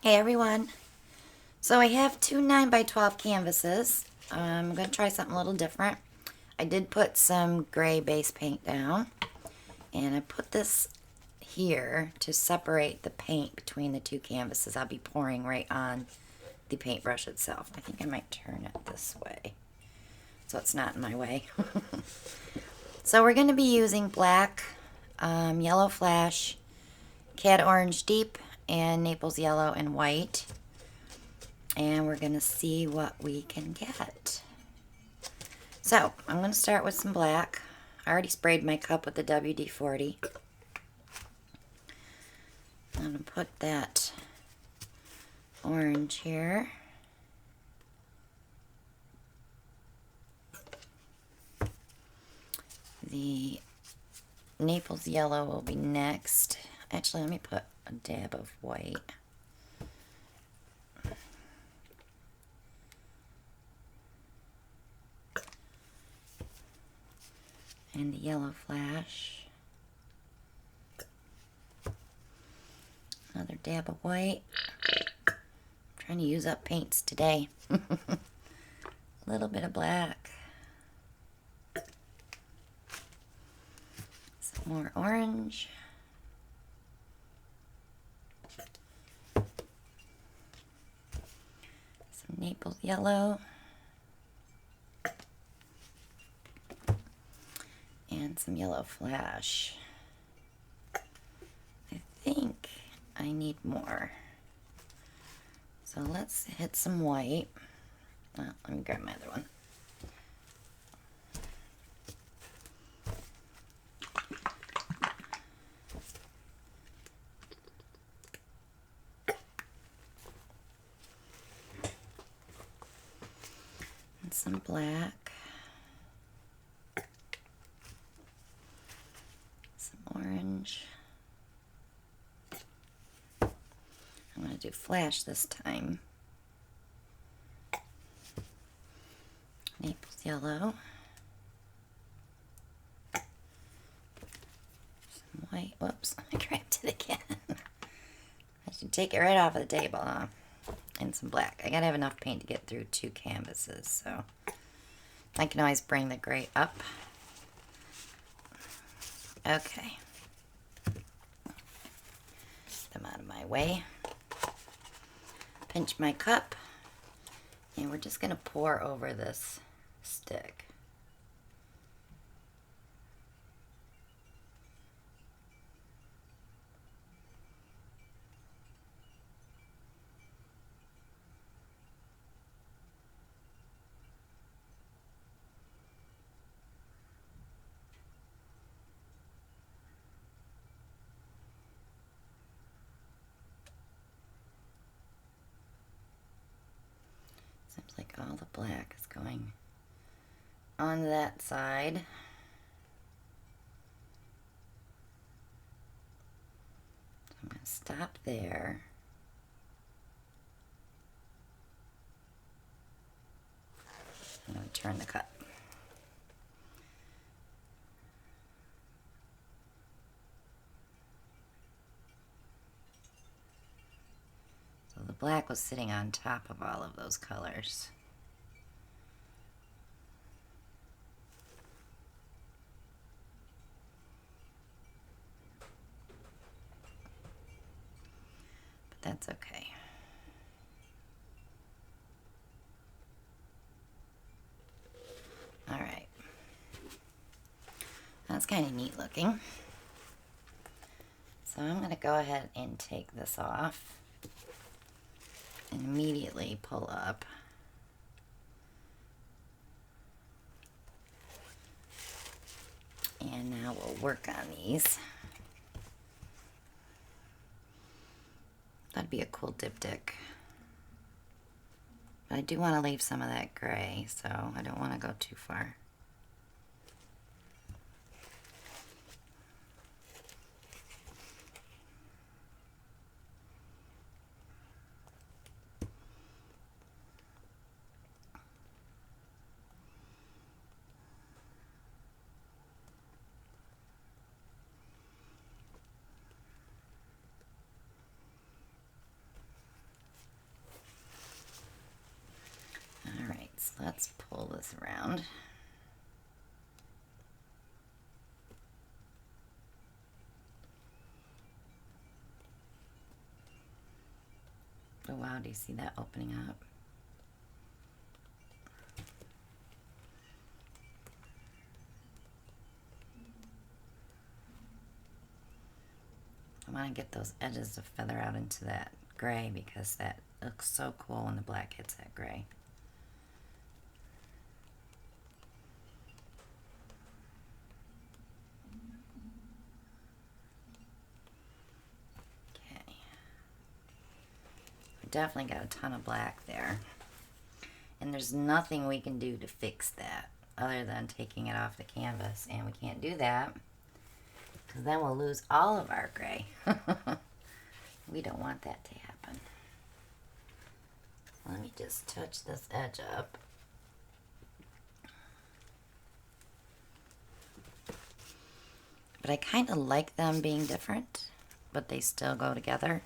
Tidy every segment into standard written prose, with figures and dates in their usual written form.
Hey everyone. So I have two 9 by 12 canvases. I'm going to try something a little different. I did put some gray base paint down, and I put this here to separate the paint between the two canvases. I'll be pouring right on the paintbrush itself. I think I might turn it this way so it's not in my way. So we're going to be using black, yellow flash, cad orange deep, and Naples yellow and white. And we're going to see what we can get. So, I'm going to start with some black. I already sprayed my cup with the WD-40. I'm going to put that orange here. The Naples yellow will be next. Actually, let me put a dab of white. And the yellow flash. Another dab of white. I'm trying to use up paints today. A little bit of black. Some more orange. Some Naples yellow. And some yellow flash. I think I need more. So let's hit some white. Let me grab my other one. And some black. Some orange. I'm going to do flash this time. Naples yellow. Some white. Whoops, I grabbed it again. I should take it right off of the table, huh? And some black. I gotta have enough paint to get through two canvases, so I can always bring the gray up. Okay. Get them out of my way. Pinch my cup, and we're just gonna pour over this stick. Seems like all the black is going on that side. So I'm going to stop there. I'm going to turn the cup. So the black was sitting on top of all of those colors. But that's okay. All right. That's kind of neat looking. So I'm going to go ahead and take this off and immediately pull up. And now we'll work on these. That'd be a cool diptych. But I do want to leave some of that gray, so I don't want to go too far. let's pull this around. Oh wow, do you see that opening up? I want to get those edges of feather out into that gray because that looks so cool when the black hits that gray. Okay. We definitely got a ton of black there. And there's nothing we can do to fix that other than taking it off the canvas. And we can't do that because then we'll lose all of our gray. We don't want that to happen. Let me just touch this edge up. But I kind of like them being different, but they still go together.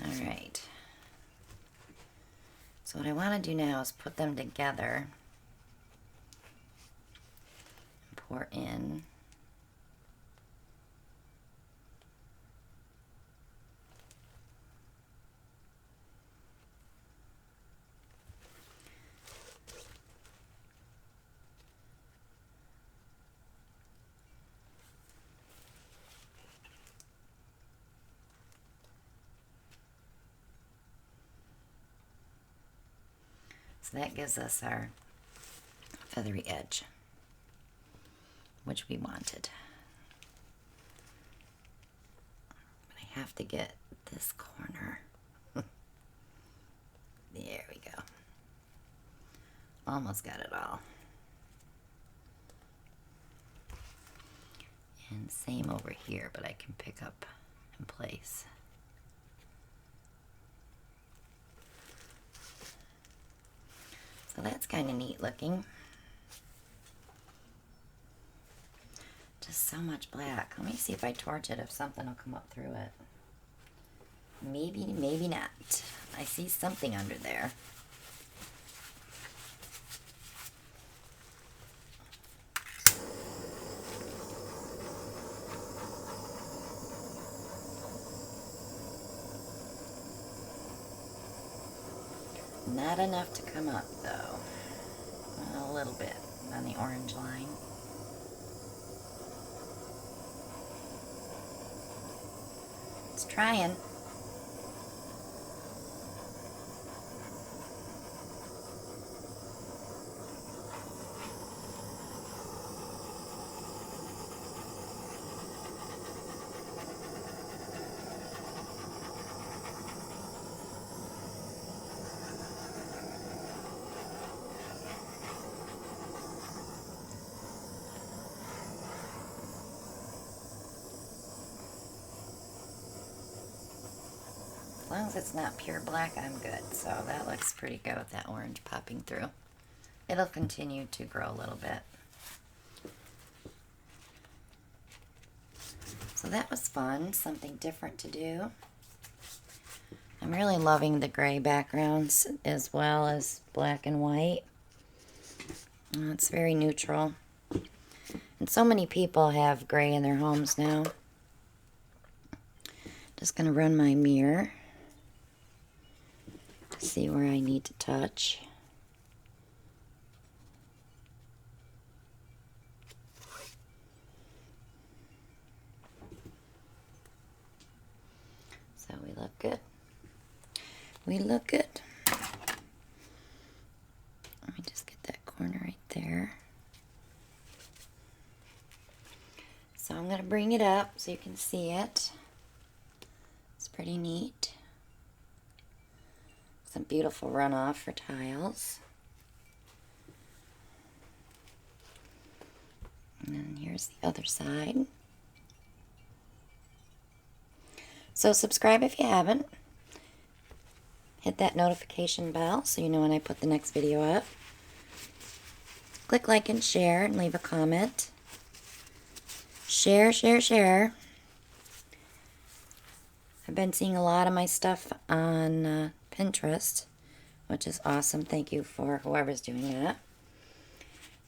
All right. So what I want to do now is put them together. Pour in. So that gives us our feathery edge, which we wanted. But I have to get this corner. There we go. Almost got it all. And same over here, but I can pick up in place. So that's kind of neat looking. Just so much black. Let me see if I torch it, if something will come up through it. Maybe, maybe not. I see something under there. Not enough to come up though. A little bit on the orange line. It's trying. As long as it's not pure black, I'm good. So that looks pretty good with that orange popping through. It'll continue to grow a little bit. So that was fun, something different to do. I'm really loving the gray backgrounds as well as black and white. It's very neutral. And so many people have gray in their homes now. Just going to run my mirror. See where I need to touch. So we look good. We look good. Let me just get that corner right there. So I'm going to bring it up so you can see it. It's pretty neat. Some beautiful runoff for tiles. And then here's the other side. So subscribe if you haven't. Hit that notification bell so you know when I put the next video up. Click like and share and leave a comment. Share, share, share. I've been seeing a lot of my stuff on Pinterest, which is awesome. Thank you for whoever's doing that.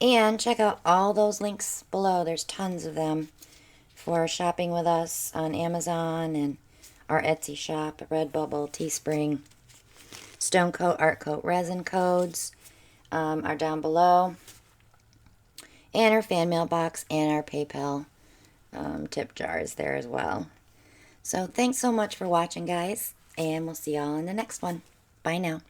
And check out all those links below. There's tons of them for shopping with us on Amazon and our Etsy shop, Redbubble, Teespring. Stone Coat, Art Coat resin codes are down below. And our fan mail box and our PayPal tip jar is there as well. So thanks so much for watching, guys. And we'll see y'all in the next one. Bye now.